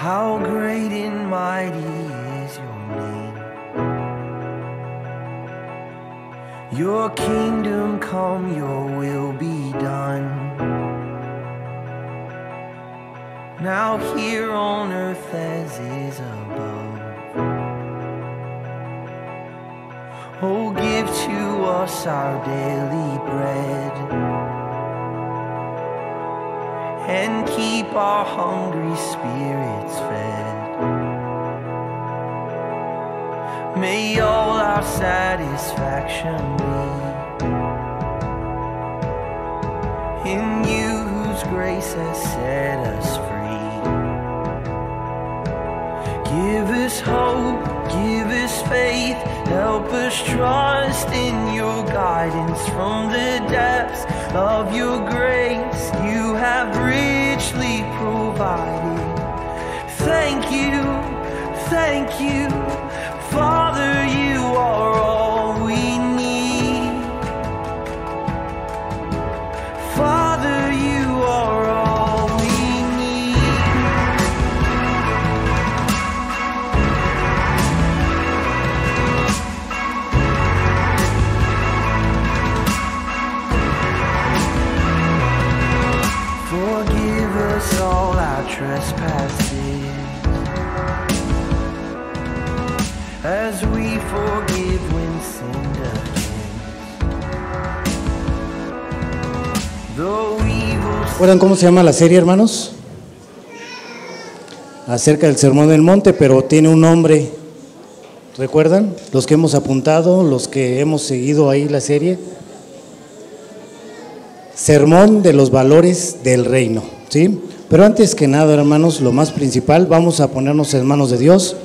How great and mighty is your name. Your kingdom come, your will be done. Now here on earth as is above. Oh, give to us our daily bread, and keep our hungry spirits fed. May all our satisfaction be in you, whose grace has set us free. Give us hope, give us faith, help us trust in your guidance. From the depths of your grace you have richly provided. Thank you, Father, you are all we need. Father, you are all we need. Forgive us all our trespasses, as we forgive when sinned against. Though evil. ¿Recuerdan cómo se llama la serie, hermanos? Acerca del Sermón del Monte, pero tiene un nombre. ¿Recuerdan? Los que hemos apuntado, los que hemos seguido ahí la serie. Sermón de los valores del reino, ¿sí? Pero antes que nada, hermanos, lo más principal, vamos a ponernos en manos de Dios.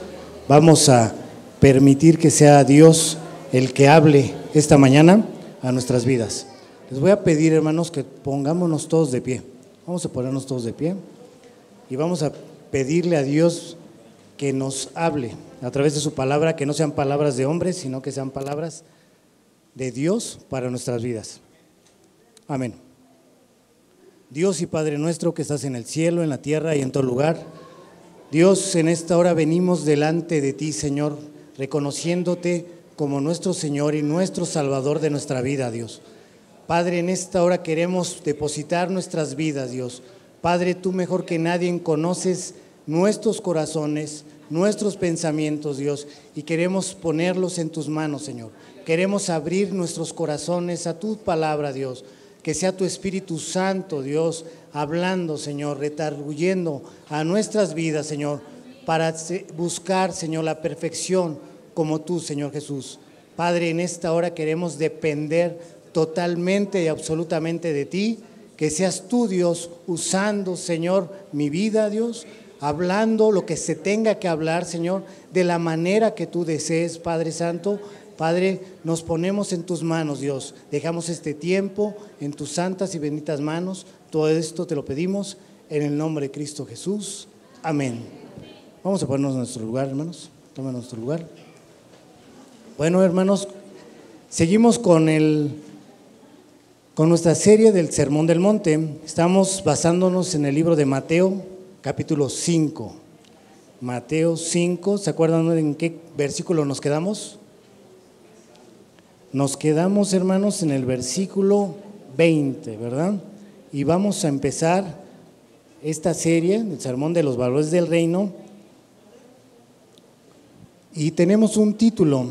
Vamos a permitir que sea Dios el que hable esta mañana a nuestras vidas. Les voy a pedir, hermanos, que pongámonos todos de pie. Vamos a ponernos todos de pie y vamos a pedirle a Dios que nos hable a través de su palabra, que no sean palabras de hombres, sino que sean palabras de Dios para nuestras vidas. Amén. Dios y Padre nuestro que estás en el cielo, en la tierra y en todo lugar, Dios, en esta hora venimos delante de ti, Señor, reconociéndote como nuestro Señor y nuestro Salvador de nuestra vida, Dios. Padre, en esta hora queremos depositar nuestras vidas, Dios. Padre, tú mejor que nadie conoces nuestros corazones, nuestros pensamientos, Dios, y queremos ponerlos en tus manos, Señor. Queremos abrir nuestros corazones a tu palabra, Dios. Que sea tu Espíritu Santo, Dios, hablando, Señor, redarguyendo a nuestras vidas, Señor, para buscar, Señor, la perfección como tú, Señor Jesús. Padre, en esta hora queremos depender totalmente y absolutamente de ti, que seas tú, Dios, usando, Señor, mi vida, Dios, hablando lo que se tenga que hablar, Señor, de la manera que tú desees, Padre Santo. Padre, nos ponemos en tus manos, Dios. Dejamos este tiempo en tus santas y benditas manos. Todo esto te lo pedimos en el nombre de Cristo Jesús. Amén. Vamos a ponernos en nuestro lugar, hermanos. Tomen nuestro lugar. Bueno, hermanos, seguimos con nuestra serie del Sermón del Monte. Estamos basándonos en el libro de Mateo, capítulo 5. Mateo 5, ¿se acuerdan en qué versículo nos quedamos? Nos quedamos, hermanos, en el versículo 20, ¿verdad? Y vamos a empezar esta serie, el Sermón de los Valores del Reino, y tenemos un título,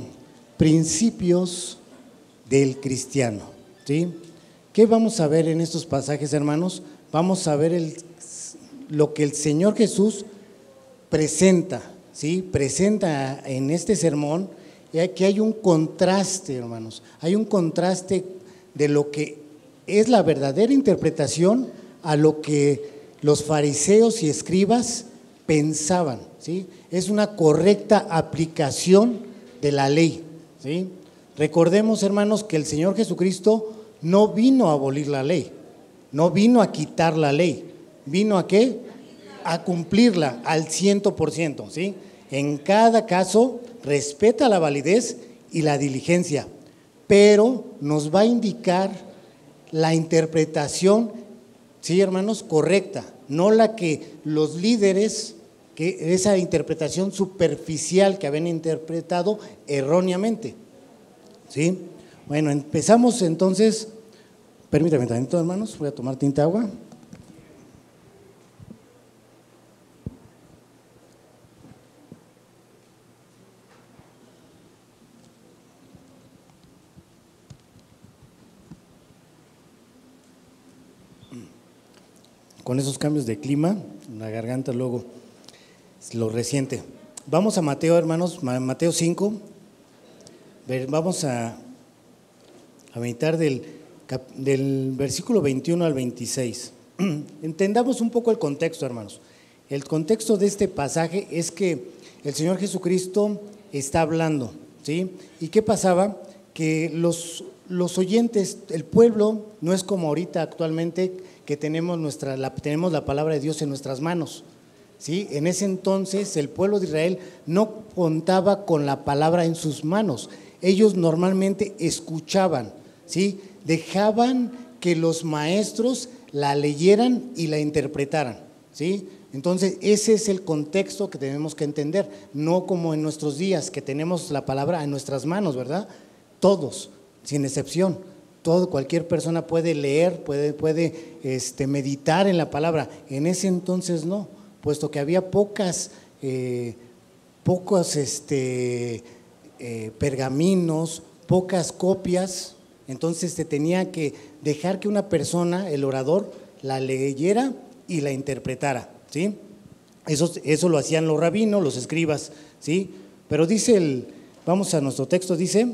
Principios del Cristiano, ¿sí? ¿Qué vamos a ver en estos pasajes, hermanos? Vamos a ver lo que el Señor Jesús presenta, ¿sí? Presenta en este sermón. Y aquí hay un contraste, hermanos, hay un contraste de lo que es la verdadera interpretación a lo que los fariseos y escribas pensaban, ¿sí? Es una correcta aplicación de la ley, ¿sí? Recordemos, hermanos, que el Señor Jesucristo no vino a abolir la ley, no vino a quitar la ley, vino a ¿qué? A cumplirla al 100%, ¿sí? En cada caso respeta la validez y la diligencia, pero nos va a indicar la interpretación, sí, hermanos, correcta, no la que los líderes que esa interpretación superficial que habían interpretado erróneamente. ¿Sí? Bueno, empezamos entonces. Permítame tantito, hermanos, voy a tomar tinta agua. Con esos cambios de clima, la garganta luego lo resiente. Vamos a Mateo, hermanos, Mateo 5. Vamos a meditar del versículo 21 al 26. Entendamos un poco el contexto, hermanos. El contexto de este pasaje es que el Señor Jesucristo está hablando, ¿sí? ¿Y qué pasaba? Que los oyentes, el pueblo, no es como ahorita actualmente que tenemos la palabra de Dios en nuestras manos, ¿sí? En ese entonces el pueblo de Israel no contaba con la palabra en sus manos. Ellos normalmente escuchaban, ¿sí? Dejaban que los maestros la leyeran y la interpretaran, ¿sí? Entonces ese es el contexto que tenemos que entender, no como en nuestros días que tenemos la palabra en nuestras manos, ¿verdad? Todos, sin excepción, cualquier persona puede leer, puede meditar en la palabra. En ese entonces no, puesto que había pocos pergaminos, pocas copias. Entonces se tenía que dejar que una persona, el orador, la leyera y la interpretara, ¿sí? Eso lo hacían los rabinos, los escribas, ¿sí? Pero vamos a nuestro texto, dice,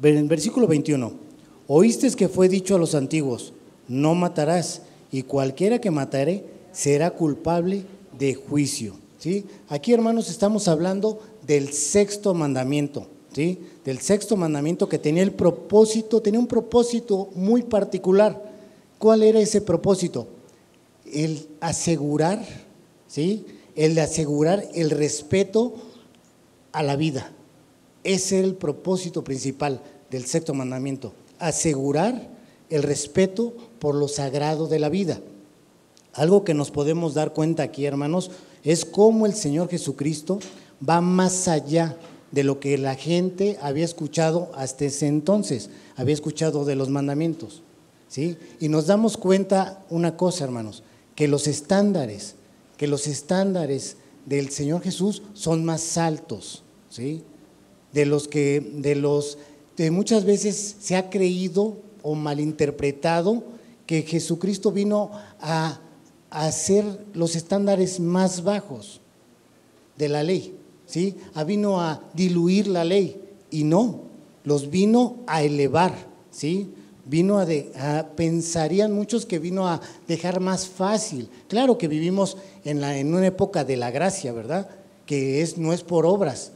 en versículo 21, oísteis que fue dicho a los antiguos, no matarás, y cualquiera que matare será culpable de juicio, ¿sí? Aquí, hermanos, estamos hablando del sexto mandamiento, ¿sí? Del sexto mandamiento que tenía un propósito muy particular. ¿Cuál era ese propósito? El asegurar, ¿sí? El de asegurar el respeto a la vida. Ese es el propósito principal del sexto mandamiento, asegurar el respeto por lo sagrado de la vida. Algo que nos podemos dar cuenta aquí, hermanos, es cómo el Señor Jesucristo va más allá de lo que la gente había escuchado hasta ese entonces, había escuchado de los mandamientos, ¿sí? Y nos damos cuenta una cosa, hermanos, que los estándares del Señor Jesús son más altos, ¿sí? De muchas veces se ha creído o malinterpretado que Jesucristo vino a hacer los estándares más bajos de la ley, ¿sí? Vino a diluir la ley y no, los vino a elevar, ¿sí? Pensarían muchos que vino a dejar más fácil. Claro que vivimos en una época de la gracia, ¿verdad? Que no es por obras,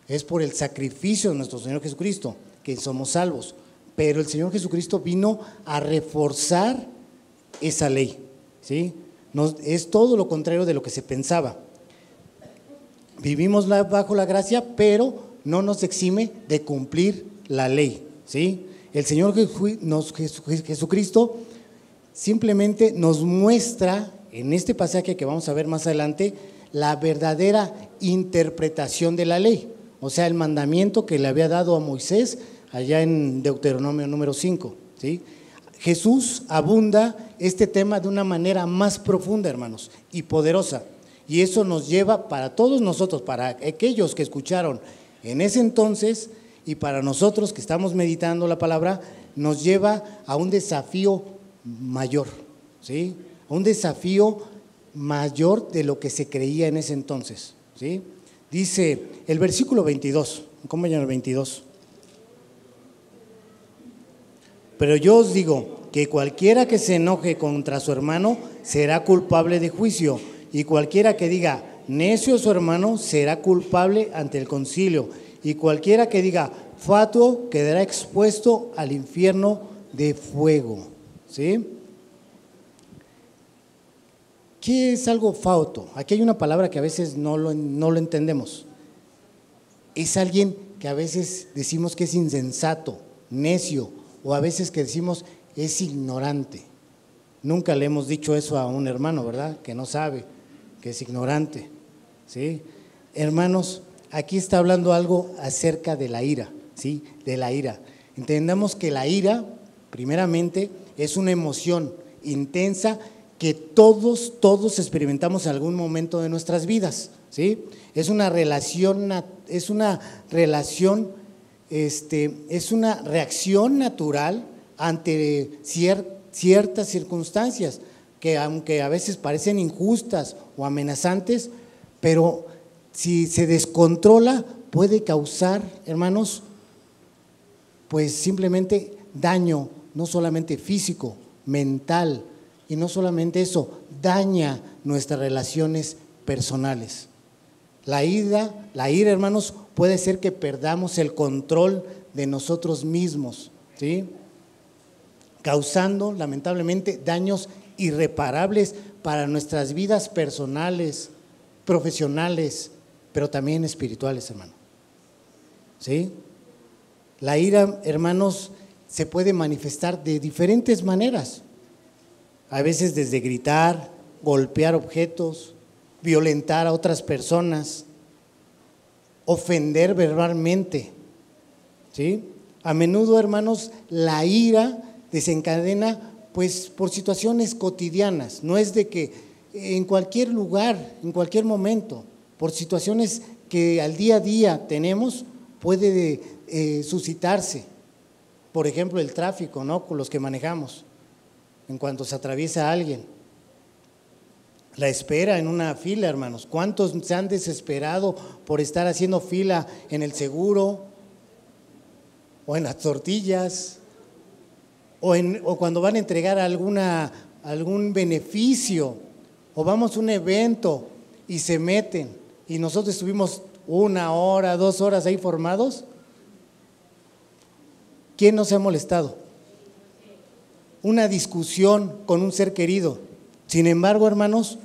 es por el sacrificio de nuestro Señor Jesucristo que somos salvos. Pero el Señor Jesucristo vino a reforzar esa ley, ¿sí? Es todo lo contrario de lo que se pensaba. Vivimos bajo la gracia, pero no nos exime de cumplir la ley, ¿sí? El Señor Jesucristo simplemente nos muestra en este pasaje que vamos a ver más adelante la verdadera interpretación de la ley, o sea, el mandamiento que le había dado a Moisés allá en Deuteronomio número 5, ¿sí? Jesús abunda este tema de una manera más profunda, hermanos, y poderosa, y eso nos lleva para todos nosotros, para aquellos que escucharon en ese entonces y para nosotros que estamos meditando la palabra, nos lleva a un desafío mayor, ¿sí? A un desafío mayor de lo que se creía en ese entonces, ¿sí? Dice el versículo 22, acompáñame el 22. Pero yo os digo que cualquiera que se enoje contra su hermano será culpable de juicio, y cualquiera que diga necio a su hermano será culpable ante el concilio, y cualquiera que diga fatuo quedará expuesto al infierno de fuego, ¿sí? ¿Qué es algo fauto? Aquí hay una palabra que a veces no lo entendemos. Es alguien que a veces decimos que es insensato, necio, o a veces que decimos es ignorante. Nunca le hemos dicho eso a un hermano, ¿verdad? Que no sabe. que es ignorante, ¿sí? Hermanos, aquí está hablando algo acerca de la ira, ¿sí? De la ira. Entendamos que la ira, primeramente, es una emoción intensa que todos experimentamos en algún momento de nuestras vidas, ¿sí? Es una reacción natural ante ciertas circunstancias que, aunque a veces parecen injustas o amenazantes, pero si se descontrola puede causar, hermanos, pues simplemente daño, no solamente físico, mental, y no solamente eso, daña nuestras relaciones personales. La ira, hermanos, puede ser que perdamos el control de nosotros mismos, ¿sí? Causando lamentablemente daños irreparables para nuestras vidas personales, profesionales, pero también espirituales, hermano. ¿Sí? La ira, hermanos, se puede manifestar de diferentes maneras. A veces desde gritar, golpear objetos, violentar a otras personas, ofender verbalmente, ¿sí? A menudo, hermanos, la ira desencadena pues por situaciones cotidianas, no es de que en cualquier lugar, en cualquier momento, por situaciones que al día a día tenemos, puede suscitarse. Por ejemplo, el tráfico, ¿no? Con los que manejamos, en cuanto se atraviesa a alguien. La espera en una fila, hermanos. ¿Cuántos se han desesperado por estar haciendo fila en el seguro o en las tortillas o cuando van a entregar algún beneficio o vamos a un evento y se meten y nosotros estuvimos 1 hora, 2 horas ahí formados? ¿Quién no se ha molestado? Una discusión con un ser querido. Sin embargo, hermanos,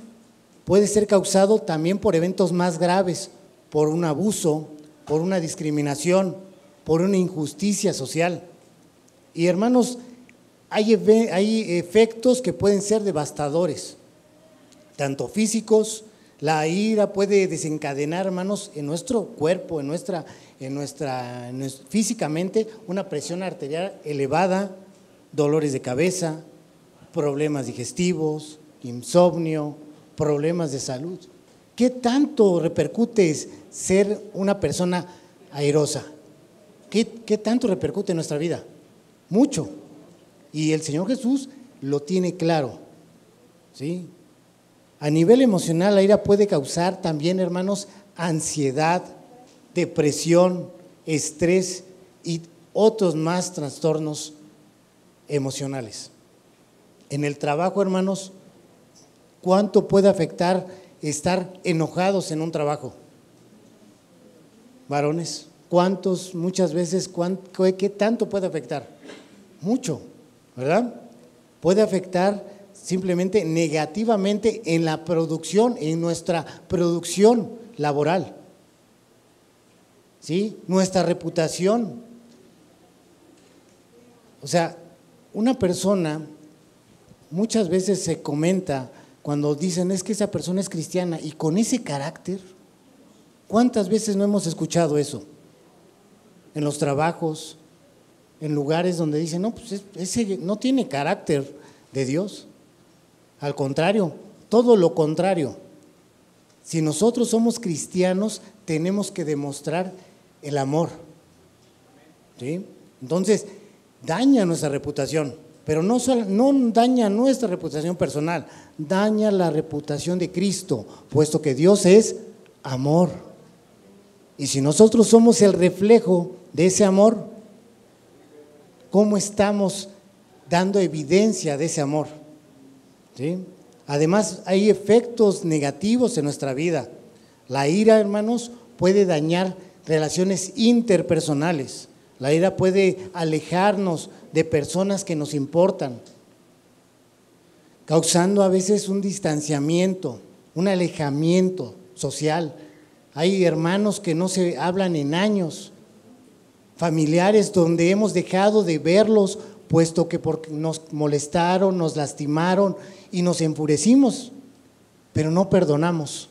puede ser causado también por eventos más graves, por un abuso, por una discriminación, por una injusticia social. Y hermanos, hay efectos que pueden ser devastadores, tanto físicos. La ira puede desencadenar, hermanos, en nuestro cuerpo, físicamente, una presión arterial elevada, dolores de cabeza, problemas digestivos, insomnio, problemas de salud. ¿Qué tanto repercute ser una persona airosa? ¿Qué tanto repercute en nuestra vida? Mucho. Y el Señor Jesús lo tiene claro, ¿sí? A nivel emocional, la ira puede causar también, hermanos, ansiedad, depresión, estrés y otros más trastornos emocionales. En el trabajo, hermanos, ¿cuánto puede afectar estar enojados en un trabajo? Varones, ¿cuántos, muchas veces, qué tanto puede afectar? Mucho, ¿verdad? Puede afectar simplemente negativamente en la producción, en nuestra producción laboral, ¿sí? Nuestra reputación. O sea, una persona, muchas veces se comenta cuando dicen es que esa persona es cristiana y con ese carácter, ¿cuántas veces no hemos escuchado eso? En los trabajos, en lugares donde dicen, no, pues ese no tiene carácter de Dios. Al contrario, todo lo contrario. Si nosotros somos cristianos, tenemos que demostrar el amor, ¿sí? Entonces, daña nuestra reputación, pero no daña nuestra reputación personal, daña la reputación de Cristo, puesto que Dios es amor. Y si nosotros somos el reflejo de ese amor, ¿cómo estamos dando evidencia de ese amor? ¿Sí? Además, hay efectos negativos en nuestra vida. La ira, hermanos, puede dañar relaciones interpersonales. La ira puede alejarnos de personas que nos importan, causando a veces un distanciamiento, un alejamiento social. Hay hermanos que no se hablan en años, familiares donde hemos dejado de verlos, puesto que porque nos molestaron, nos lastimaron y nos enfurecimos. pero no perdonamos.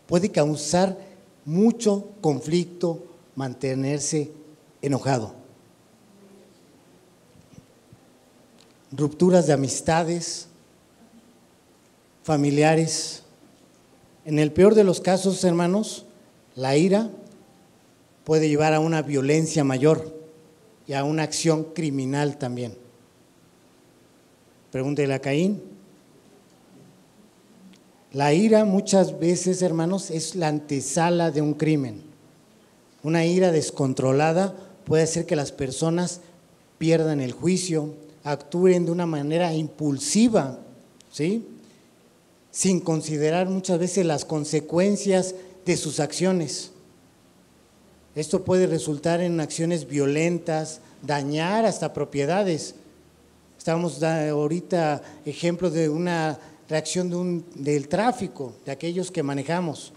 Puede causar mucho conflicto mantenerse enojado. Rupturas de amistades, familiares. En el peor de los casos, hermanos, la ira puede llevar a una violencia mayor y a una acción criminal también. Pregúntele a Caín. La ira muchas veces, hermanos, es la antesala de un crimen. Una ira descontrolada puede hacer que las personas pierdan el juicio, actúen de una manera impulsiva, ¿sí?, sin considerar muchas veces las consecuencias de sus acciones. Esto puede resultar en acciones violentas, dañar hasta propiedades. Estamos ahorita ejemplo de una reacción del tráfico, de aquellos que manejamos.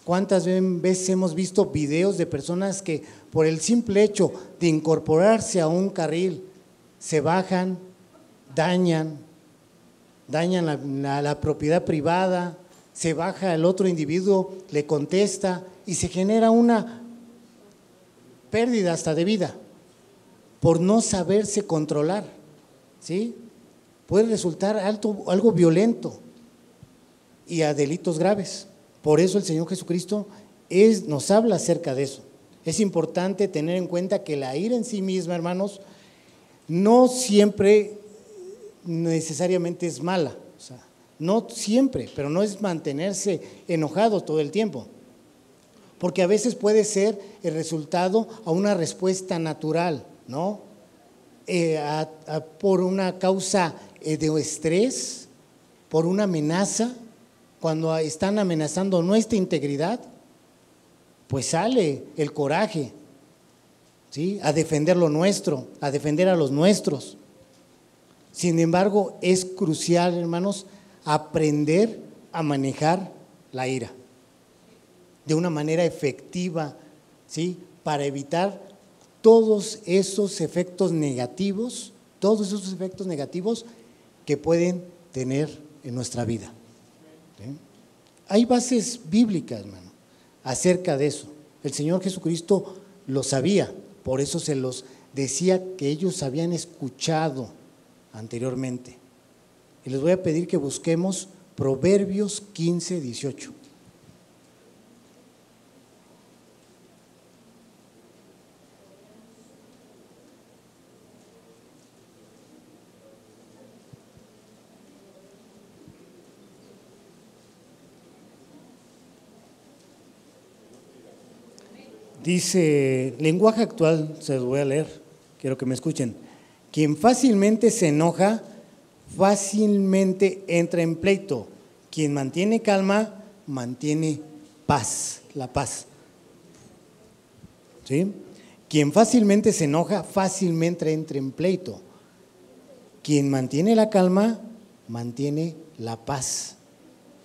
¿Cuántas veces hemos visto videos de personas que por el simple hecho de incorporarse a un carril se bajan, dañan la propiedad privada, se baja el otro individuo, le contesta y se genera una pérdida hasta de vida por no saberse controlar, ¿sí? Puede resultar algo violento y a delitos graves. Por eso el Señor Jesucristo nos habla acerca de eso. Es importante tener en cuenta que la ira en sí misma, hermanos, no siempre necesariamente es mala, o sea, no siempre, pero no es mantenerse enojado todo el tiempo, porque a veces puede ser el resultado a una respuesta natural, ¿no? Por una causa de estrés, por una amenaza, cuando están amenazando nuestra integridad, pues sale el coraje, ¿sí?, a defender lo nuestro, a defender a los nuestros. Sin embargo, es crucial, hermanos, aprender a manejar la ira de una manera efectiva, ¿sí?, para evitar todos esos efectos negativos que pueden tener en nuestra vida. ¿Sí? Hay bases bíblicas, hermano, acerca de eso. El Señor Jesucristo lo sabía, por eso se los decía que ellos habían escuchado anteriormente. Y les voy a pedir que busquemos Proverbios 15, 18. Dice, lenguaje actual, se los voy a leer, quiero que me escuchen. Quien fácilmente se enoja, fácilmente entra en pleito. Quien mantiene calma, mantiene paz, la paz. ¿Sí? Quien fácilmente se enoja, fácilmente entra en pleito. Quien mantiene la calma, mantiene la paz.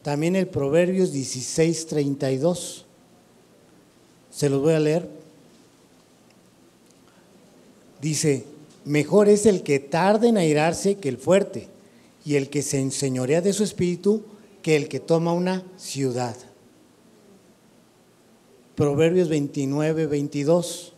También el Proverbios 16, 32. Se los voy a leer. Dice, mejor es el que tarda en airarse que el fuerte, y el que se enseñorea de su espíritu que el que toma una ciudad. Proverbios 29, 22.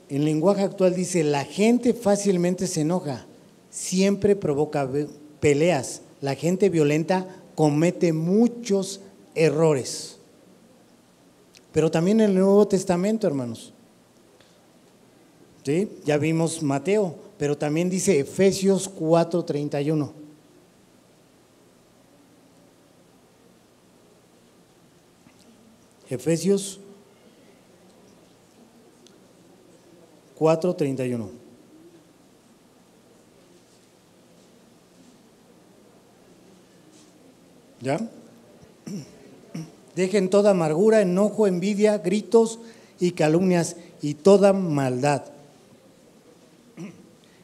En lenguaje actual dice, la gente fácilmente se enoja, siempre provoca peleas, la gente violenta comete muchos errores. Pero también en el Nuevo Testamento, hermanos, ¿sí? Ya vimos Mateo, pero también dice Efesios 4:31. Efesios 4:31. ¿Ya? Dejen toda amargura, enojo, envidia, gritos y calumnias y toda maldad.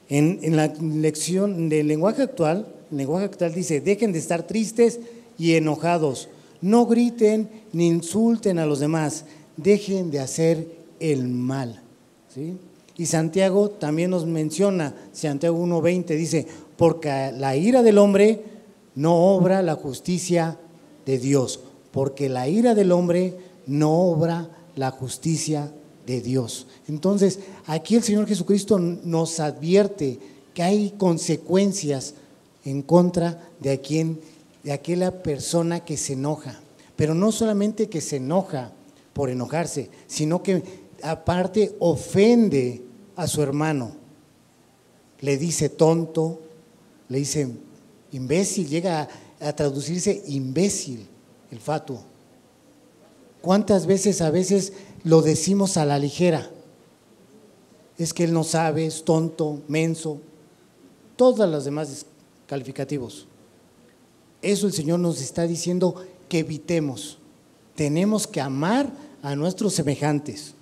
En la lección del lenguaje actual, el lenguaje actual dice, dejen de estar tristes y enojados, no griten ni insulten a los demás, dejen de hacer el mal, ¿sí? Y Santiago también nos menciona, Santiago 1:20 dice, porque la ira del hombre no obra la justicia de Dios, porque la ira del hombre no obra la justicia de Dios. Entonces, aquí el Señor Jesucristo nos advierte que hay consecuencias en contra de aquella persona que se enoja, pero no solamente que se enoja por enojarse, sino que aparte ofende a su hermano, le dice tonto, le dice imbécil, llega a traducirse imbécil, el fatuo. ¿Cuántas veces a veces lo decimos a la ligera? Es que él no sabe, es tonto, menso, todas las demás calificativos. Eso el Señor nos está diciendo que evitemos. Tenemos que amar a nuestros semejantes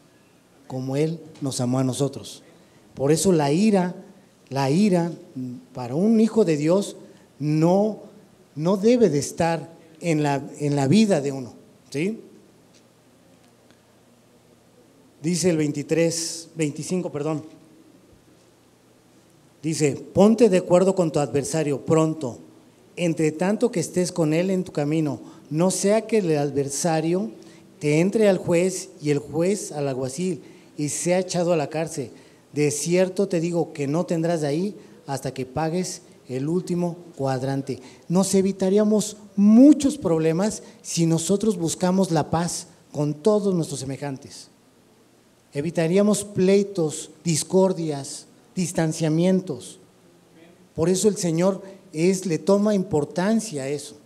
como Él nos amó a nosotros. Por eso la ira para un hijo de Dios no debe de estar en la vida de uno, ¿sí? Dice el 25, dice, ponte de acuerdo con tu adversario pronto, entre tanto que estés con él en tu camino, no sea que el adversario te entre al juez y el juez al alguacil y sea echado a la cárcel. De cierto te digo que no tendrás de ahí hasta que pagues el último cuadrante. Nos evitaríamos muchos problemas si nosotros buscamos la paz con todos nuestros semejantes. Evitaríamos pleitos, discordias, distanciamientos. Por eso el Señor le toma importancia a eso,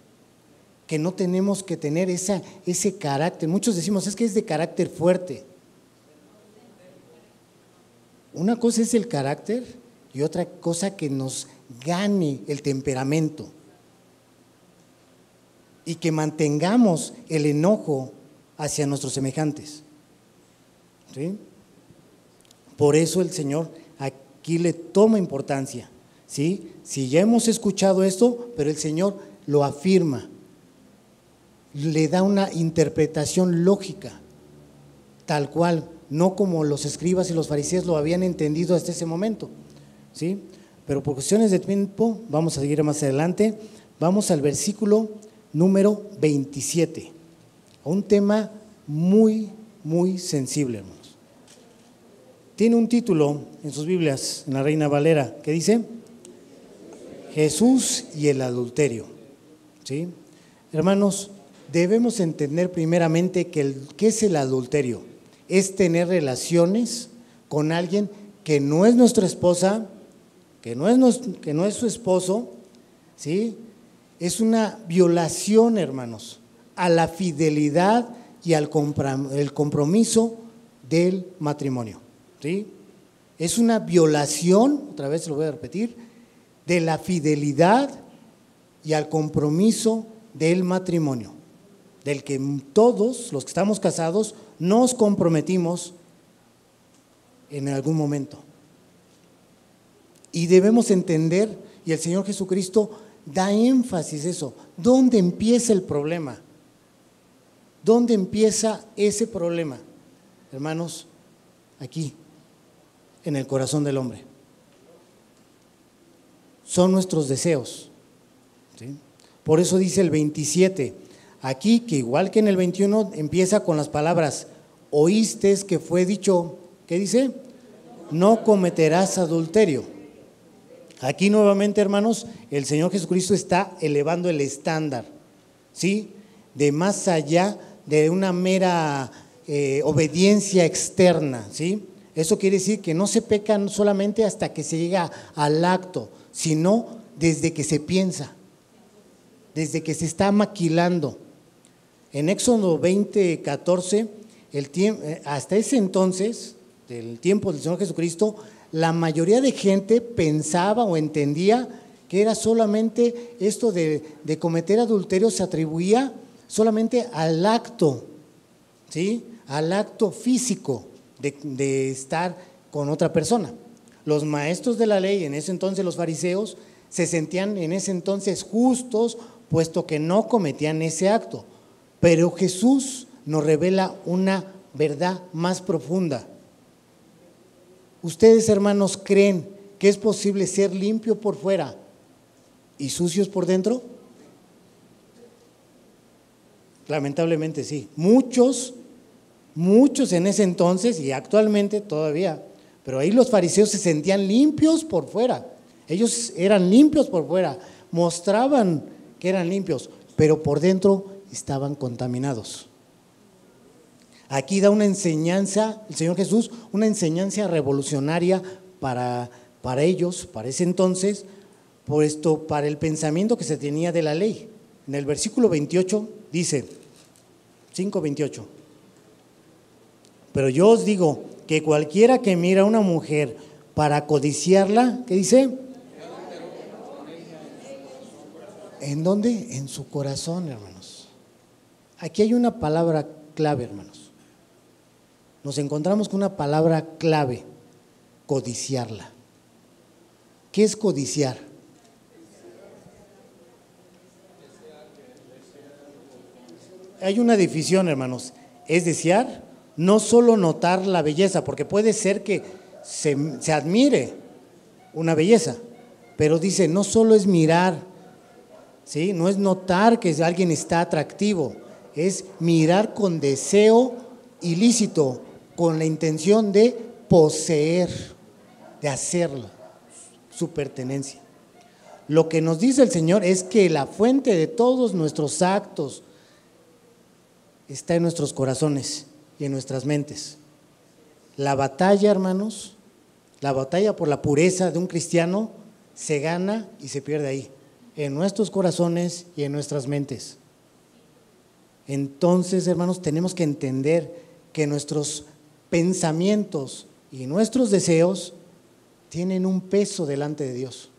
que no tenemos que tener ese carácter. Muchos decimos, es que es de carácter fuerte. Una cosa es el carácter y otra cosa que nos gane el temperamento y que mantengamos el enojo hacia nuestros semejantes, ¿sí? Por eso el Señor aquí le toma importancia, ¿sí? Si ya hemos escuchado esto, pero el Señor lo afirma, le da una interpretación lógica, tal cual, no como los escribas y los fariseos lo habían entendido hasta ese momento, ¿sí? Pero por cuestiones de tiempo vamos a seguir más adelante. Vamos al versículo número 27, a un tema muy, muy sensible, hermanos. Tiene un título en sus Biblias, en la Reina Valera, que dice Jesús y el adulterio, ¿sí? Hermanos, debemos entender primeramente ¿qué es el adulterio? Es tener relaciones con alguien que no es nuestra esposa, que no es su esposo, ¿sí? Es una violación, hermanos, a la fidelidad y al el compromiso del matrimonio, ¿sí? Es una violación, otra vez lo voy a repetir, de la fidelidad y al compromiso del matrimonio, del que todos los que estamos casados nos comprometimos en algún momento. Y debemos entender, y el Señor Jesucristo da énfasis a eso, ¿dónde empieza el problema? ¿Dónde empieza ese problema? Hermanos, aquí, en el corazón del hombre. Son nuestros deseos, ¿sí? Por eso dice el 27, aquí que igual que en el 21 empieza con las palabras, oíste que fue dicho, ¿qué dice? No cometerás adulterio. Aquí nuevamente, hermanos, el Señor Jesucristo está elevando el estándar, ¿sí? De más allá de una mera obediencia externa, ¿sí? Eso quiere decir que no se peca solamente hasta que se llega al acto, sino desde que se piensa, desde que se está maquilando. En Éxodo 20:14, hasta ese entonces, del tiempo del Señor Jesucristo, la mayoría de gente pensaba o entendía que era solamente esto de cometer adulterio, se atribuía solamente al acto, ¿sí? Al acto físico de estar con otra persona. Los maestros de la ley, en ese entonces los fariseos, se sentían en ese entonces justos, puesto que no cometían ese acto. Pero Jesús nos revela una verdad más profunda. ¿Ustedes, hermanos, creen que es posible ser limpio por fuera y sucios por dentro? Lamentablemente sí. Muchos en ese entonces y actualmente todavía, pero ahí los fariseos se sentían limpios por fuera. Ellos eran limpios por fuera, mostraban que eran limpios, pero por dentro estaban contaminados. Aquí da una enseñanza, el Señor Jesús, una enseñanza revolucionaria para ellos, para ese entonces, puesto para el pensamiento que se tenía de la ley. En el versículo 28 dice, 5:28, pero yo os digo que cualquiera que mira a una mujer para codiciarla, ¿qué dice? ¿En dónde? En su corazón, hermanos. Aquí hay una palabra clave, hermanos. Nos encontramos con una palabra clave, codiciarla. ¿Qué es codiciar? Hay una definición, hermanos. Es desear, no solo notar la belleza, porque puede ser que se admire una belleza, pero dice, no solo es mirar, ¿sí? No es notar que alguien está atractivo, es mirar con deseo ilícito, con la intención de poseer, de hacerlo, su pertenencia. Lo que nos dice el Señor es que la fuente de todos nuestros actos está en nuestros corazones y en nuestras mentes. La batalla, hermanos, la batalla por la pureza de un cristiano se gana y se pierde ahí, en nuestros corazones y en nuestras mentes. Entonces, hermanos, tenemos que entender que nuestros pensamientos y nuestros deseos tienen un peso delante de Dios,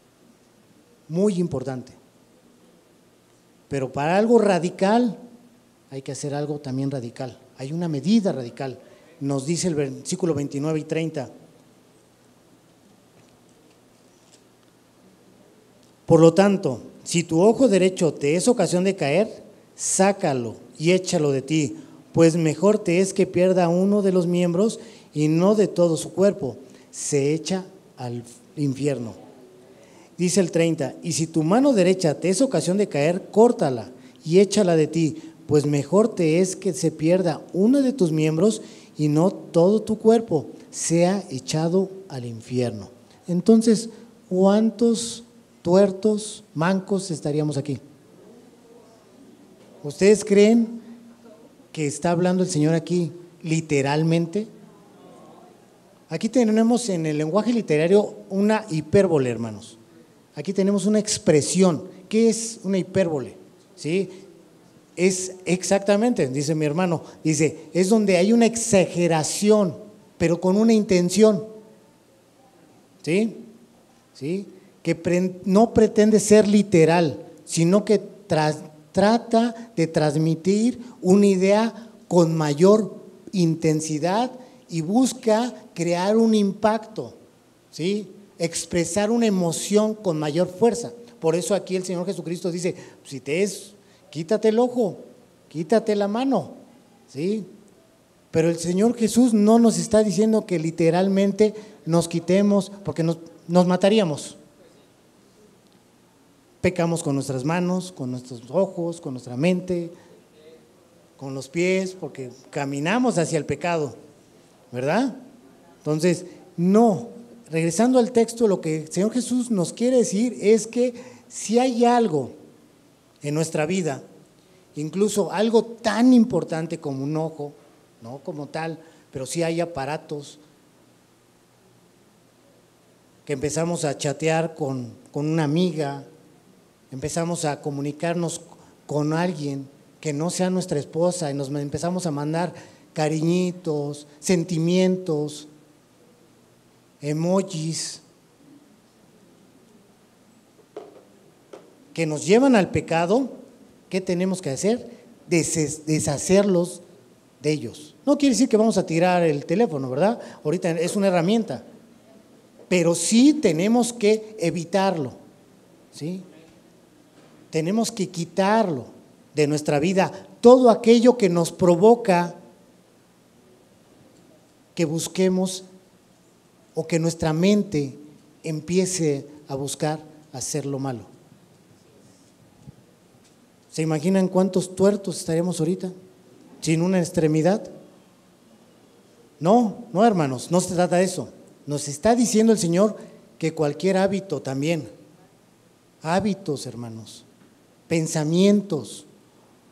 muy importante. Pero para algo radical hay que hacer algo también radical. Hay una medida radical. Nos dice el versículo 29 y 30. Por lo tanto, si tu ojo derecho te es ocasión de caer, sácalo y échalo de ti, pues mejor te es que pierda uno de los miembros y no de todo su cuerpo. Se echa al infierno. Dice el 30, y si tu mano derecha te es ocasión de caer, córtala y échala de ti, pues mejor te es que se pierda uno de tus miembros y no todo tu cuerpo sea echado al infierno. Entonces, ¿cuántos tuertos, mancos estaríamos aquí? ¿Ustedes creen que está hablando el Señor aquí literalmente? Aquí tenemos en el lenguaje literario una hipérbole, hermanos. Aquí tenemos una expresión. ¿Qué es una hipérbole? ¿Sí? Es exactamente, dice mi hermano, dice, es donde hay una exageración, pero con una intención. ¿Sí? ¿Sí? Que no pretende ser literal, sino que trata de transmitir una idea con mayor intensidad y busca crear un impacto, ¿sí? Expresar una emoción con mayor fuerza. Por eso aquí el Señor Jesucristo dice, si te es, quítate el ojo, quítate la mano, ¿sí? Pero el Señor Jesús no nos está diciendo que literalmente nos quitemos, porque nos mataríamos. Pecamos con nuestras manos, con nuestros ojos, con nuestra mente, con los pies, porque caminamos hacia el pecado, ¿verdad? Entonces, no. Regresando al texto, lo que el Señor Jesús nos quiere decir es que si hay algo en nuestra vida, incluso algo tan importante como un ojo, no como tal, pero sí hay aparatos que empezamos a chatear con una amiga, empezamos a comunicarnos con alguien que no sea nuestra esposa y nos empezamos a mandar cariñitos, sentimientos, emojis que nos llevan al pecado. ¿Qué tenemos que hacer? Deshacerlos de ellos. No quiere decir que vamos a tirar el teléfono, ¿verdad? Ahorita es una herramienta, pero sí tenemos que evitarlo, ¿sí? Tenemos que quitarlo de nuestra vida, todo aquello que nos provoca que busquemos o que nuestra mente empiece a buscar hacer lo malo. ¿Se imaginan cuántos tuertos estaríamos ahorita? ¿Sin una extremidad? No, hermanos, no se trata de eso. Nos está diciendo el Señor que cualquier hábito también, hábitos, hermanos, pensamientos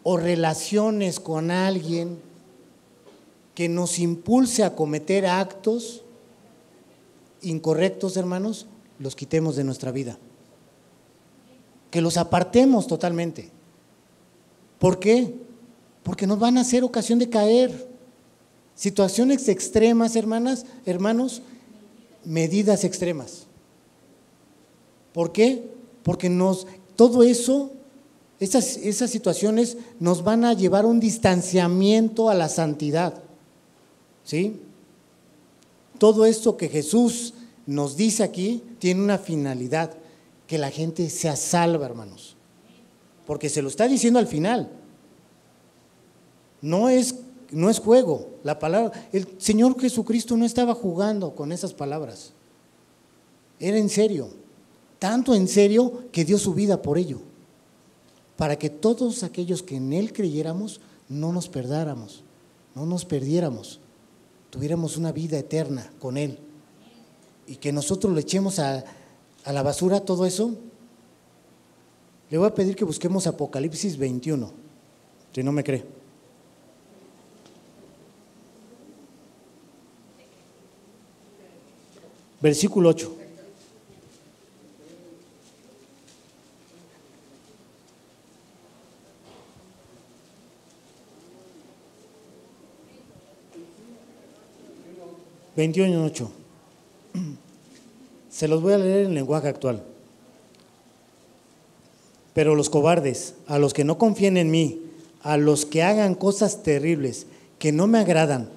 o relaciones con alguien que nos impulse a cometer actos incorrectos, hermanos, los quitemos de nuestra vida. Que los apartemos totalmente. ¿Por qué? Porque nos van a hacer ocasión de caer. Situaciones extremas, hermanos, medidas extremas. ¿Por qué? Porque todo eso, esas situaciones nos van a llevar a un distanciamiento a la santidad. ¿Sí? Todo esto que Jesús nos dice aquí tiene una finalidad, que la gente sea salva, hermanos. Porque se lo está diciendo al final. No es juego. La palabra, el Señor Jesucristo no estaba jugando con esas palabras. Era en serio. Tanto en serio que dio su vida por ello. Para que todos aquellos que en Él creyéramos no nos perdiéramos, tuviéramos una vida eterna con Él. Y que nosotros le echemos a la basura todo eso. Le voy a pedir que busquemos Apocalipsis 21, si no me cree. Versículo 8. (21:8) Se los voy a leer en lenguaje actual. Pero los cobardes, a los que no confíen en mí, a los que hagan cosas terribles que no me agradan,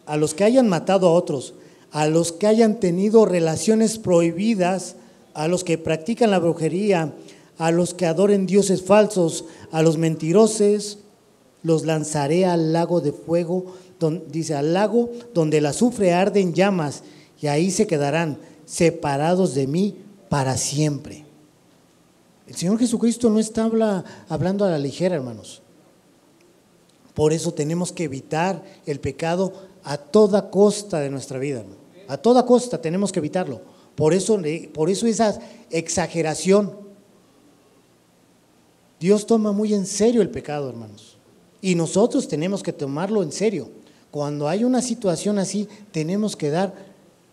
a los que hayan matado a otros, a los que hayan tenido relaciones prohibidas, a los que practican la brujería, a los que adoren dioses falsos, a los mentirosos, los lanzaré al lago de fuego, dice, al lago donde el azufre arde en llamas, y ahí se quedarán separados de mí para siempre. El Señor Jesucristo no está hablando a la ligera, hermanos. Por eso tenemos que evitar el pecado a toda costa de nuestra vida, ¿no? A toda costa tenemos que evitarlo. Por eso esa exageración. Dios toma muy en serio el pecado, hermanos. Y nosotros tenemos que tomarlo en serio. Cuando hay una situación así, tenemos que dar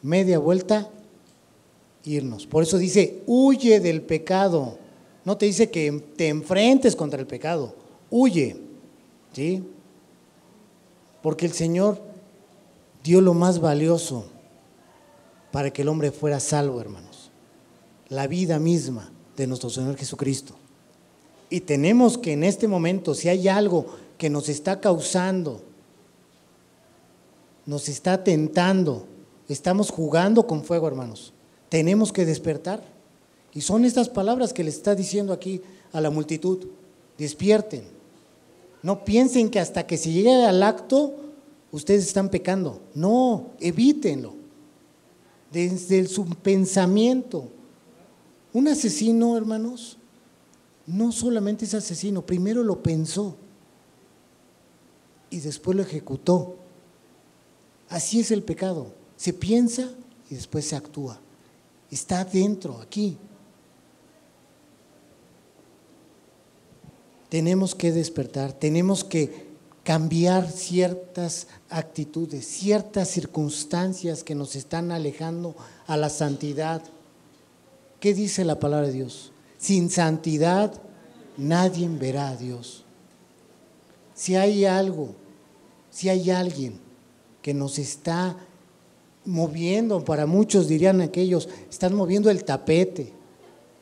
media vuelta e irnos. Por eso dice, huye del pecado. No te dice que te enfrentes contra el pecado. Huye. ¿Sí? Porque el Señor dio lo más valioso para que el hombre fuera salvo, hermanos. La vida misma de nuestro Señor Jesucristo. Y tenemos que en este momento, si hay algo que nos está causando, nos está tentando, estamos jugando con fuego, hermanos, tenemos que despertar. Y son estas palabras que le está diciendo aquí a la multitud: despierten. No piensen que hasta que se llegue al acto ustedes están pecando. No, evítenlo. Desde su pensamiento. Un asesino, hermanos, no solamente es asesino, primero lo pensó y después lo ejecutó. Así es el pecado. Se piensa y después se actúa. Está dentro, aquí. Tenemos que despertar, tenemos que cambiar ciertas actitudes, ciertas circunstancias que nos están alejando a la santidad. ¿Qué dice la palabra de Dios? Sin santidad nadie verá a Dios. Si hay algo, si hay alguien que nos está moviendo, para muchos dirían aquellos, están moviendo el tapete,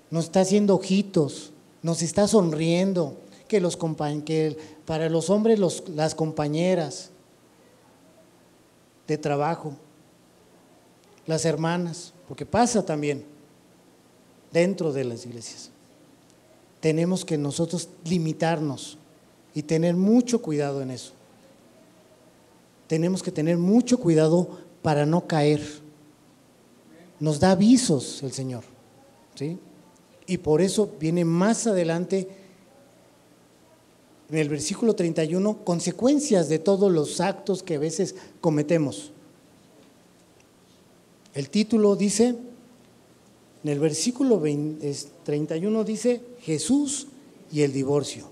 nos está haciendo ojitos, nos está sonriendo, que para los hombres las compañeras de trabajo, las hermanas, porque pasa también dentro de las iglesias. tenemos que nosotros limitarnos y tener mucho cuidado en eso. Tenemos que tener mucho cuidado para no caer. Nos da avisos el Señor, ¿sí? Y por eso viene más adelante, en el versículo 31, consecuencias de todos los actos que a veces cometemos. El título dice, en el versículo 31 dice, Jesús y el divorcio.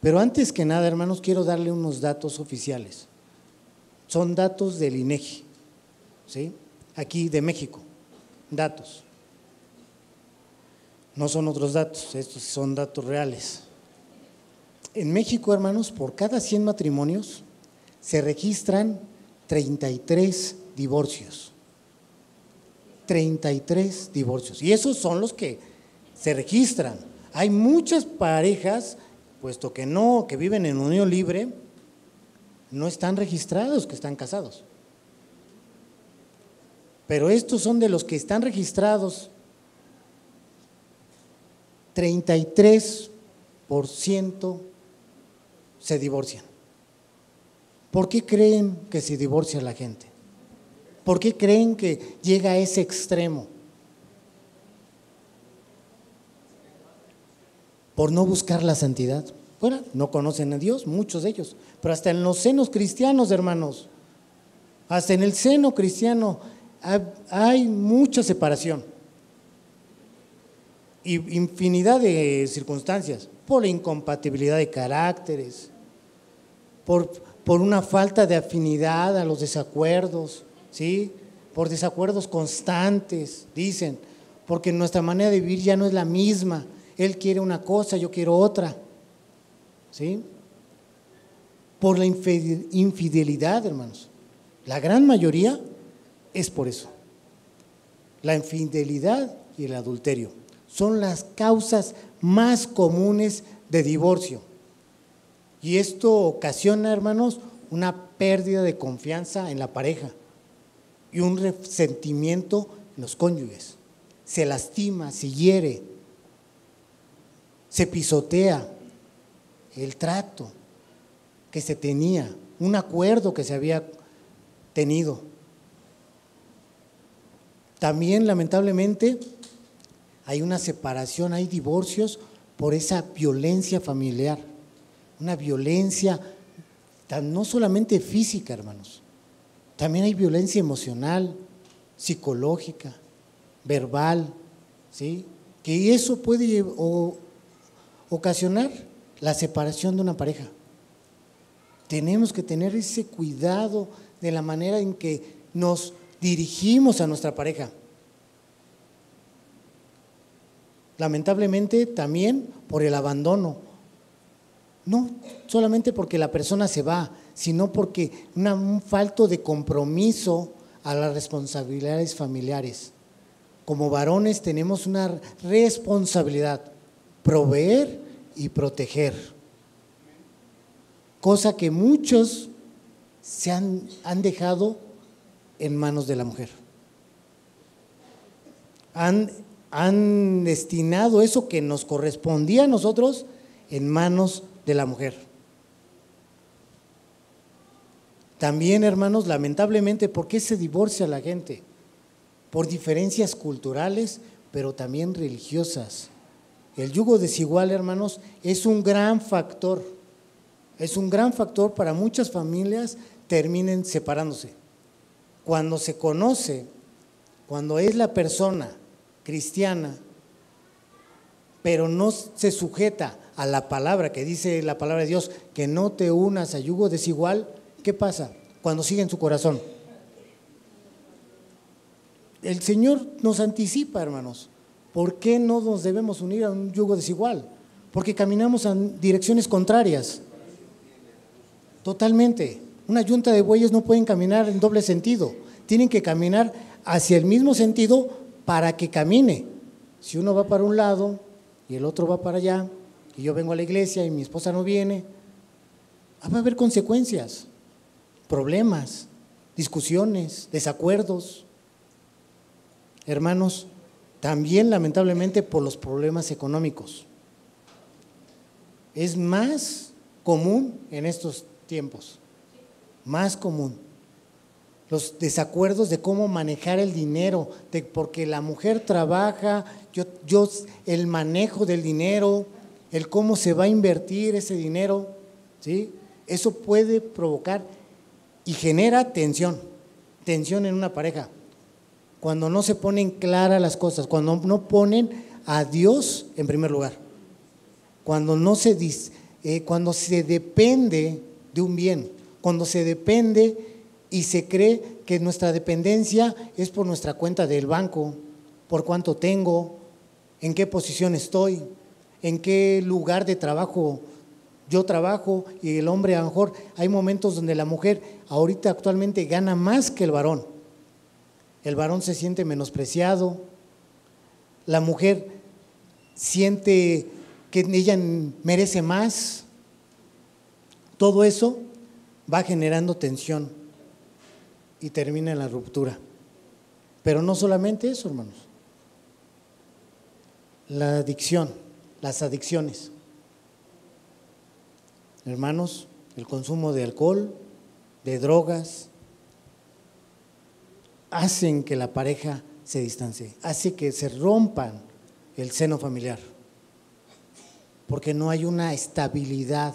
Pero antes que nada, hermanos, quiero darle unos datos oficiales. Son datos del INEGI, ¿sí? Aquí de México, datos. No son otros datos, estos son datos reales. En México, hermanos, por cada 100 matrimonios se registran 33 divorcios. 33 divorcios. Y esos son los que se registran. Hay muchas parejas, puesto que no, que viven en unión libre, no están registrados que están casados. Pero estos son de los que están registrados, 33% se divorcian. ¿Por qué creen que se divorcia la gente? ¿Por qué creen que llega a ese extremo? Por no buscar la santidad. Bueno, no conocen a Dios, muchos de ellos, pero hasta en los senos cristianos, hermanos, hasta en el seno cristiano hay mucha separación y infinidad de circunstancias, por la incompatibilidad de caracteres, por una falta de afinidad a los desacuerdos, ¿sí? Por desacuerdos constantes, dicen, porque nuestra manera de vivir ya no es la misma, él quiere una cosa, yo quiero otra, ¿sí? Por la infidelidad, hermanos. La gran mayoría es por eso. La infidelidad y el adulterio son las causas más comunes de divorcio. Y esto ocasiona, hermanos, una pérdida de confianza en la pareja y un resentimiento en los cónyuges. Se lastima, se hiere, se pisotea el trato que se tenía, un acuerdo que se había tenido. También, lamentablemente, hay una separación, hay divorcios por esa violencia familiar, una violencia no solamente física, hermanos, también hay violencia emocional, psicológica, verbal, ¿sí? Que eso puede ocasionar la separación de una pareja. Tenemos que tener ese cuidado de la manera en que nos dirigimos a nuestra pareja. Lamentablemente también por el abandono, no solamente porque la persona se va, sino porque un falto de compromiso a las responsabilidades familiares. Como varones tenemos una responsabilidad, proveer y proteger, cosa que muchos se han dejado en manos de la mujer. Han destinado eso que nos correspondía a nosotros en manos de la mujer. También, hermanos, lamentablemente, ¿por qué se divorcia la gente? Por diferencias culturales, pero también religiosas. El yugo desigual, hermanos, es un gran factor. Es un gran factor para muchas familias terminen separándose. Cuando se conoce, cuando es la persona cristiana, pero no se sujeta a la palabra que dice la palabra de Dios, que no te unas a yugo desigual, ¿qué pasa? Cuando sigue en su corazón. El Señor nos anticipa, hermanos. ¿Por qué no nos debemos unir a un yugo desigual? Porque caminamos en direcciones contrarias. Totalmente. Una yunta de bueyes no pueden caminar en doble sentido. Tienen que caminar hacia el mismo sentido para que camine. Si uno va para un lado y el otro va para allá, y yo vengo a la iglesia y mi esposa no viene, va a haber consecuencias, problemas, discusiones, desacuerdos. Hermanos, también lamentablemente por los problemas económicos. es más común en estos tiempos, más común. Los desacuerdos de cómo manejar el dinero, porque la mujer trabaja, el manejo del dinero, el cómo se va a invertir ese dinero, ¿sí? Eso puede provocar y genera tensión en una pareja. Cuando no se ponen claras las cosas, cuando no ponen a Dios en primer lugar, cuando se depende de un bien, cuando se depende y se cree que nuestra dependencia es por nuestra cuenta del banco, por cuánto tengo, en qué posición estoy, en qué lugar de trabajo yo trabajo, y el hombre, a lo mejor hay momentos donde la mujer ahorita actualmente gana más que el varón. El varón se siente menospreciado, la mujer siente que ella merece más. Todo eso va generando tensión y termina en la ruptura. Pero no solamente eso, hermanos. La adicción, las adicciones. Hermanos, el consumo de alcohol, de drogas, hacen que la pareja se distancie, hace que se rompan el seno familiar, porque no hay una estabilidad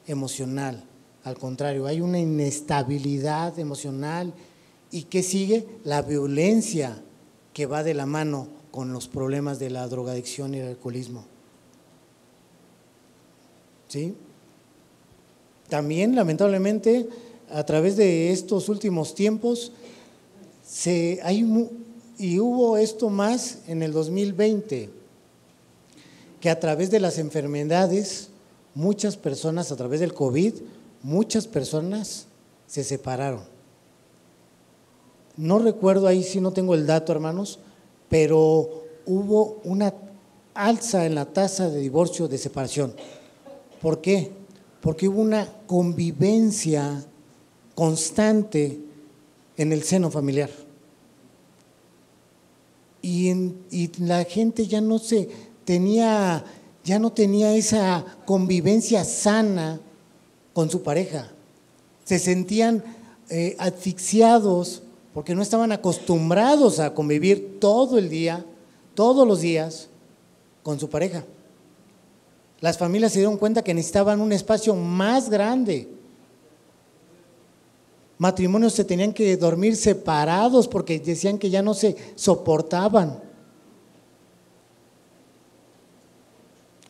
emocional, al contrario, hay una inestabilidad emocional. ¿Y qué sigue? La violencia que va de la mano con los problemas de la drogadicción y el alcoholismo. ¿Sí? También, lamentablemente, a través de estos últimos tiempos, hubo esto más en el 2020, que a través de las enfermedades, muchas personas, a través del COVID, muchas personas se separaron. No recuerdo, ahí sí no tengo el dato, hermanos, pero hubo una alza en la tasa de divorcio, de separación. ¿Por qué? Porque hubo una convivencia constante en el seno familiar. Y la gente ya no tenía esa convivencia sana con su pareja. Se sentían asfixiados porque no estaban acostumbrados a convivir todo el día, todos los días, con su pareja. Las familias se dieron cuenta que necesitaban un espacio más grande. Matrimonios se tenían que dormir separados porque decían que ya no se soportaban.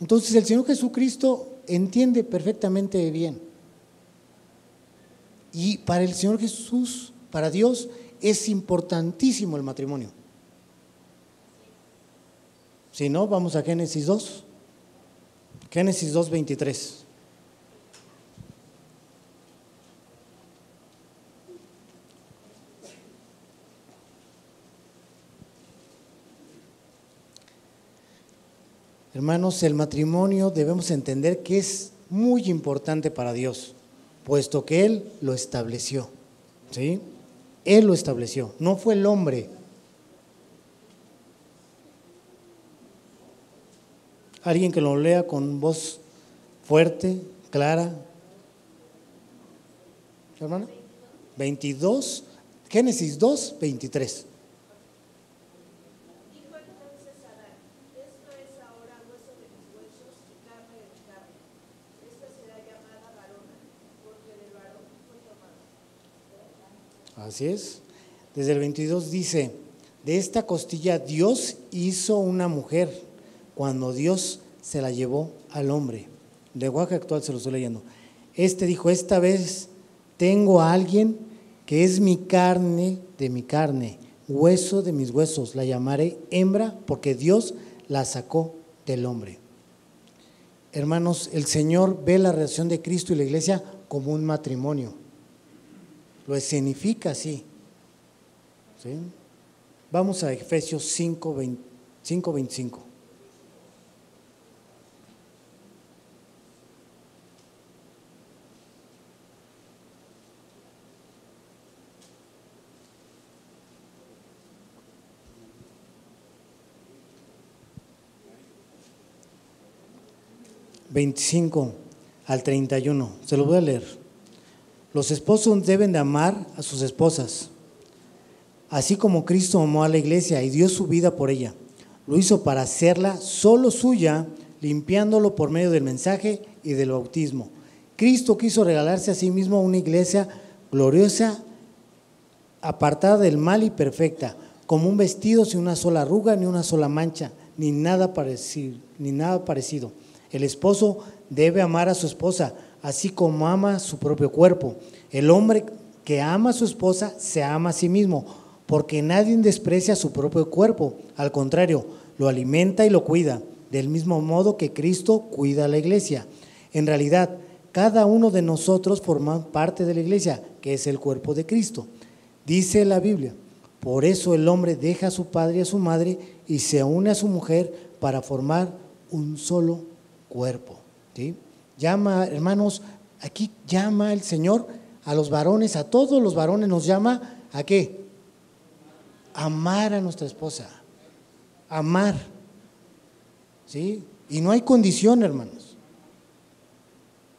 Entonces el Señor Jesucristo entiende perfectamente bien. Y para el Señor Jesús, para Dios, es importantísimo el matrimonio. Si no, vamos a Génesis 2. Génesis 2:23. Hermanos, el matrimonio debemos entender que es muy importante para Dios, puesto que Él lo estableció, ¿sí? Él lo estableció, no fue el hombre. Alguien que lo lea con voz fuerte, clara. ¿Hermana? 22, Génesis 2:23. Así es. Desde el 22 dice: de esta costilla Dios hizo una mujer cuando Dios se la llevó al hombre. Lenguaje actual se lo estoy leyendo. Dijo: esta vez tengo a alguien que es mi carne de mi carne, hueso de mis huesos, la llamaré hembra porque Dios la sacó del hombre. Hermanos, el Señor ve la relación de Cristo y la iglesia como un matrimonio. Lo escenifica así. ¿Sí? Vamos a Efesios 5:25. 25 al 31. Se lo voy a leer. Los esposos deben de amar a sus esposas, así como Cristo amó a la iglesia y dio su vida por ella. Lo hizo para hacerla solo suya, limpiándolo por medio del mensaje y del bautismo. Cristo quiso regalarse a sí mismo una iglesia gloriosa, apartada del mal y perfecta, como un vestido sin una sola arruga ni una sola mancha, ni nada parecido. El esposo debe amar a su esposa, así como ama su propio cuerpo. El hombre que ama a su esposa se ama a sí mismo, porque nadie desprecia su propio cuerpo, al contrario, lo alimenta y lo cuida, del mismo modo que Cristo cuida a la iglesia. En realidad, cada uno de nosotros forma parte de la iglesia, que es el cuerpo de Cristo. Dice la Biblia, por eso el hombre deja a su padre y a su madre y se une a su mujer para formar un solo cuerpo. ¿Sí? Llama, hermanos, aquí llama el Señor a los varones, a todos los varones nos llama ¿a qué? Amar a nuestra esposa, amar. ¿Sí? Y no hay condición, hermanos.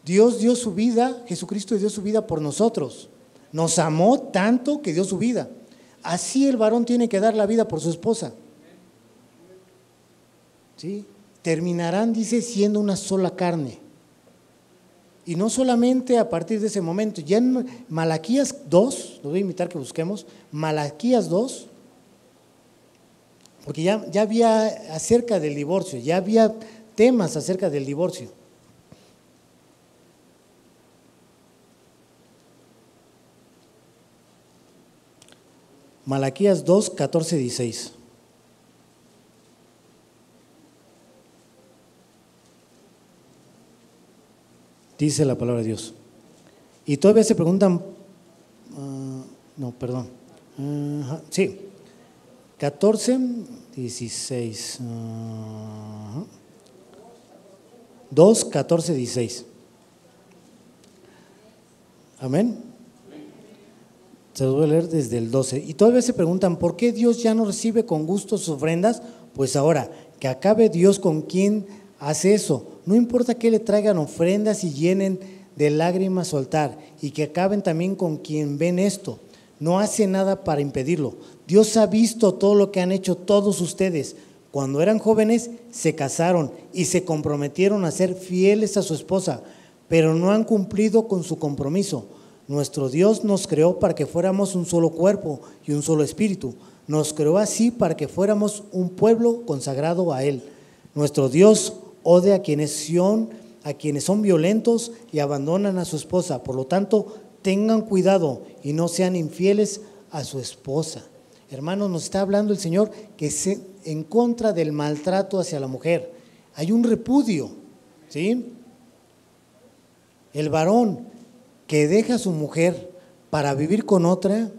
Dios dio su vida, Jesucristo dio su vida por nosotros. Nos amó tanto que dio su vida. Así el varón tiene que dar la vida por su esposa. ¿Sí? Terminarán, dice, siendo una sola carne. Y no solamente a partir de ese momento, ya en Malaquías 2, lo voy a invitar que busquemos, Malaquías 2, porque ya había acerca del divorcio, ya había temas acerca del divorcio. Malaquías 2, 14, 16. Dice la palabra de Dios. Y todavía se preguntan, sí, 14, 16. 2, 14, 16. Amén. Se los voy a leer desde el 12. Y todavía se preguntan, ¿por qué Dios ya no recibe con gusto sus ofrendas? Pues ahora, que acabe Dios con quien hace eso. No importa que le traigan ofrendas y llenen de lágrimas su altar, y que acaben también con quien ven esto. No hace nada para impedirlo. Dios ha visto todo lo que han hecho todos ustedes. Cuando eran jóvenes se casaron y se comprometieron a ser fieles a su esposa, pero no han cumplido con su compromiso. Nuestro Dios nos creó para que fuéramos un solo cuerpo y un solo espíritu. Nos creó así para que fuéramos un pueblo consagrado a Él. Nuestro Dios odia a quienes son violentos y abandonan a su esposa. Por lo tanto, tengan cuidado y no sean infieles a su esposa. Hermanos, nos está hablando el Señor que es en contra del maltrato hacia la mujer. Hay un repudio, ¿sí? El varón que deja a su mujer para vivir con otra,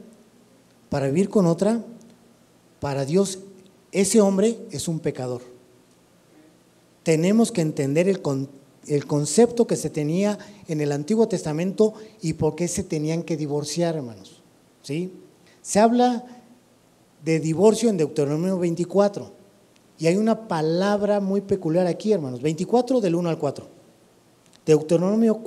para Dios, ese hombre es un pecador. Tenemos que entender el concepto que se tenía en el Antiguo Testamento y por qué se tenían que divorciar, hermanos. ¿Sí? Se habla de divorcio en Deuteronomio 24 y hay una palabra muy peculiar aquí, hermanos. 24 del 1 al 4. Deuteronomio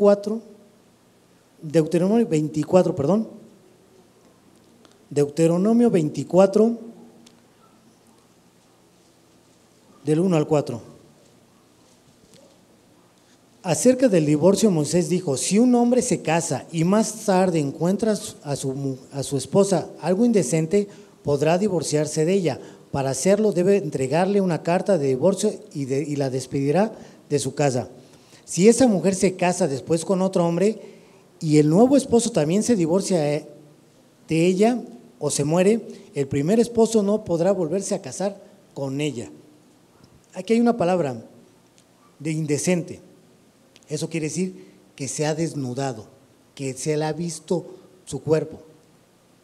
24 del 1 al 4. Acerca del divorcio, Moisés dijo, si un hombre se casa y más tarde encuentra a su esposa algo indecente, podrá divorciarse de ella. Para hacerlo debe entregarle una carta de divorcio y la despedirá de su casa. Si esa mujer se casa después con otro hombre y el nuevo esposo también se divorcia de ella o se muere, el primer esposo no podrá volverse a casar con ella. Aquí hay una palabra de indecente. Eso quiere decir que se ha desnudado, que se le ha visto su cuerpo.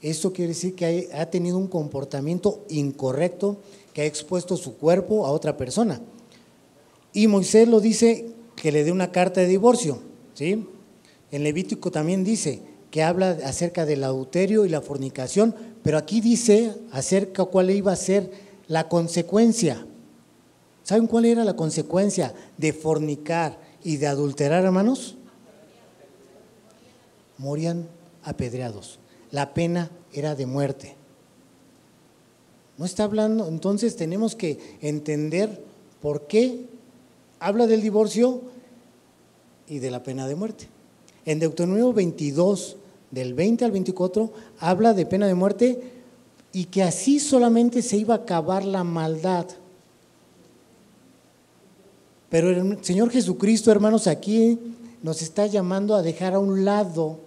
Eso quiere decir que ha tenido un comportamiento incorrecto, que ha expuesto su cuerpo a otra persona. Y Moisés lo dice que le dé una carta de divorcio, ¿sí? En Levítico también dice que habla acerca del adulterio y la fornicación, pero aquí dice acerca cuál iba a ser la consecuencia. ¿Saben cuál era la consecuencia de fornicar y de adulterar, hermanos, morían apedreados. La pena era de muerte. No está hablando, entonces tenemos que entender por qué habla del divorcio y de la pena de muerte. En Deuteronomio 22, del 20 al 24, habla de pena de muerte y que así solamente se iba a acabar la maldad. Pero el Señor Jesucristo, hermanos, aquí nos está llamando a dejar a un lado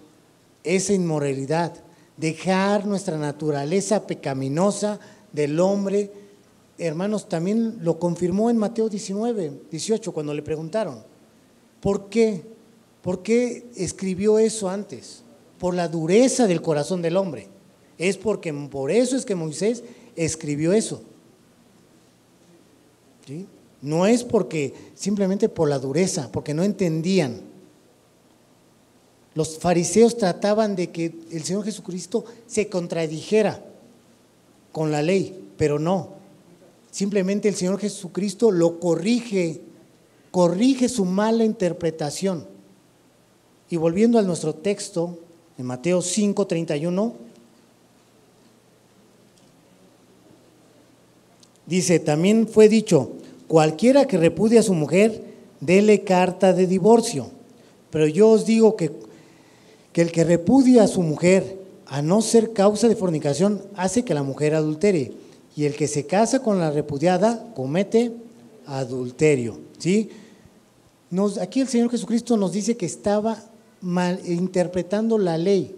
esa inmoralidad, dejar nuestra naturaleza pecaminosa del hombre. Hermanos, también lo confirmó en Mateo 19, 18, cuando le preguntaron, ¿por qué? ¿Por qué escribió eso antes? Por la dureza del corazón del hombre. Es porque por eso es que Moisés escribió eso. ¿Sí? No es porque simplemente por la dureza, porque no entendían. Los fariseos trataban de que el Señor Jesucristo se contradijera con la ley, pero no. Simplemente el Señor Jesucristo lo corrige su mala interpretación. Y volviendo a nuestro texto, en Mateo 5:31, dice, también fue dicho, cualquiera que repudie a su mujer, dele carta de divorcio. Pero yo os digo que el que repudia a su mujer, a no ser causa de fornicación, hace que la mujer adultere. Y el que se casa con la repudiada, comete adulterio. ¿Sí? Aquí el Señor Jesucristo nos dice que estaba mal interpretando la ley.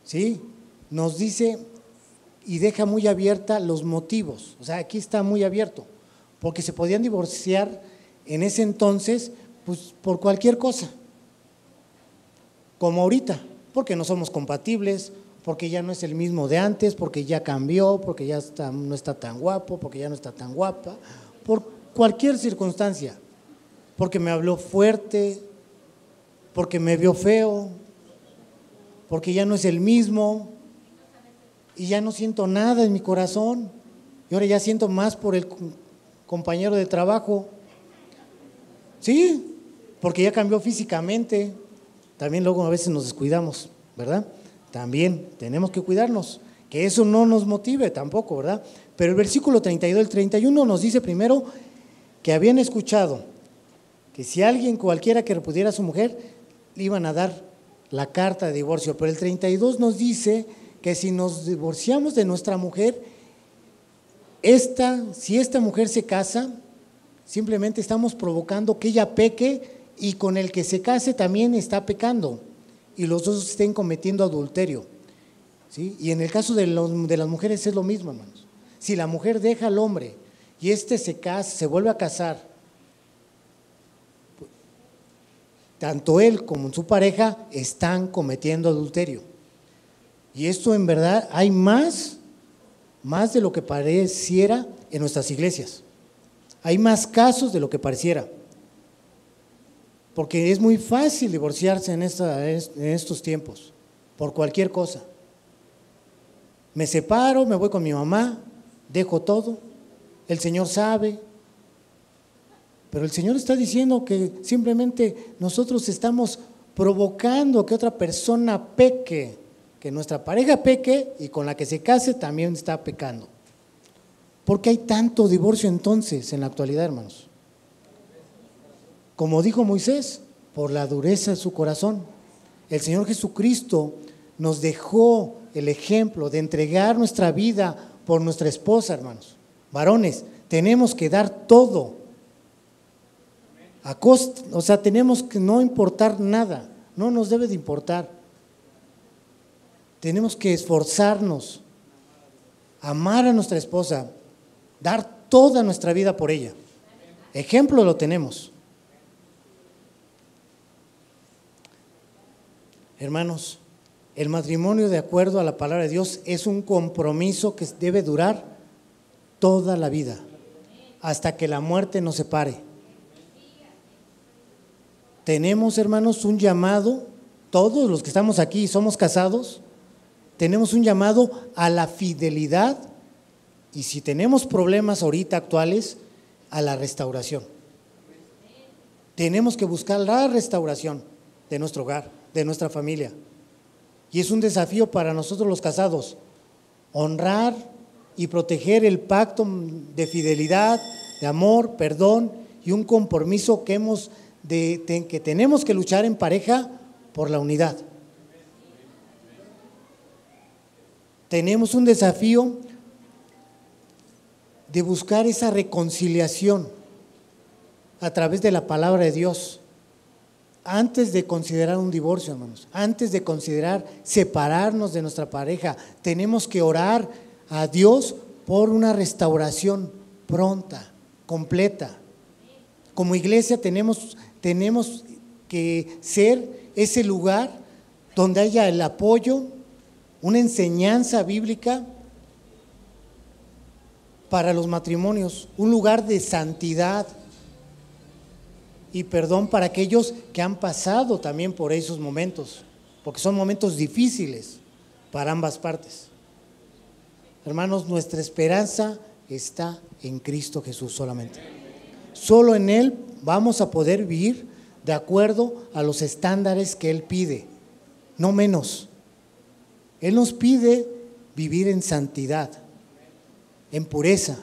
¿Sí? Nos dice y deja muy abierta los motivos. O sea, aquí está muy abierto. Porque se podían divorciar en ese entonces, pues por cualquier cosa. Como ahorita, porque no somos compatibles, porque ya no es el mismo de antes, porque ya cambió, porque ya no está tan guapo, porque ya no está tan guapa, por cualquier circunstancia, porque me habló fuerte, porque me vio feo, porque ya no es el mismo y ya no siento nada en mi corazón y ahora ya siento más por el compañero de trabajo. Sí, porque ya cambió físicamente. También luego a veces nos descuidamos, ¿verdad? También tenemos que cuidarnos, que eso no nos motive tampoco, ¿verdad? Pero el versículo 32, el 31 nos dice primero que habían escuchado que si alguien cualquiera que repudiera a su mujer, le iban a dar la carta de divorcio. Pero el 32 nos dice que si nos divorciamos de nuestra mujer, si esta mujer se casa, simplemente estamos provocando que ella peque y con el que se case también está pecando y los dos estén cometiendo adulterio. ¿Sí? Y en el caso de las mujeres es lo mismo, hermanos. Si la mujer deja al hombre y se vuelve a casar, tanto él como su pareja están cometiendo adulterio. Y esto en verdad hay más de lo que pareciera en nuestras iglesias. Hay más casos de lo que pareciera. Porque es muy fácil divorciarse en estos tiempos, por cualquier cosa. Me separo, me voy con mi mamá, dejo todo, el Señor sabe. Pero el Señor está diciendo que simplemente nosotros estamos provocando que otra persona peque, que nuestra pareja peque y con la que se case también está pecando. ¿Por qué hay tanto divorcio entonces en la actualidad, hermanos? Como dijo Moisés, por la dureza de su corazón. El Señor Jesucristo nos dejó el ejemplo de entregar nuestra vida por nuestra esposa, hermanos. Varones, tenemos que dar todo. A costa, o sea, tenemos que no importar nada, no nos debe de importar. Tenemos que esforzarnos, amar a nuestra esposa, dar toda nuestra vida por ella. Ejemplo lo tenemos. Hermanos, el matrimonio, de acuerdo a la palabra de Dios, es un compromiso que debe durar toda la vida, hasta que la muerte nos separe. Tenemos, hermanos, un llamado, todos los que estamos aquí y somos casados, tenemos un llamado a la fidelidad y si tenemos problemas ahorita actuales, a la restauración. Tenemos que buscar la restauración de nuestro hogar, de nuestra familia. Y es un desafío para nosotros los casados, honrar y proteger el pacto de fidelidad, de amor, perdón y un compromiso que tenemos que luchar en pareja por la unidad. Tenemos un desafío de buscar esa reconciliación a través de la palabra de Dios. Antes de considerar un divorcio, hermanos, antes de considerar separarnos de nuestra pareja, tenemos que orar a Dios por una restauración pronta, completa. Como iglesia tenemos que ser ese lugar donde haya el apoyo, una enseñanza bíblica para los matrimonios, un lugar de santidad y perdón para aquellos que han pasado también por esos momentos, porque son momentos difíciles para ambas partes. Hermanos, nuestra esperanza está en Cristo Jesús solamente. Solo en Él vamos a poder vivir de acuerdo a los estándares que Él pide, no menos. Él nos pide vivir en santidad, en pureza,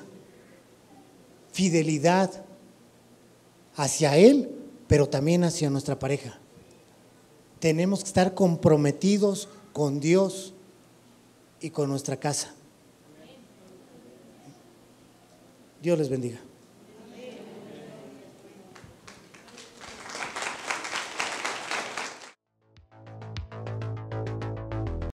fidelidad hacia Él, pero también hacia nuestra pareja. Tenemos que estar comprometidos con Dios y con nuestra casa. Dios les bendiga.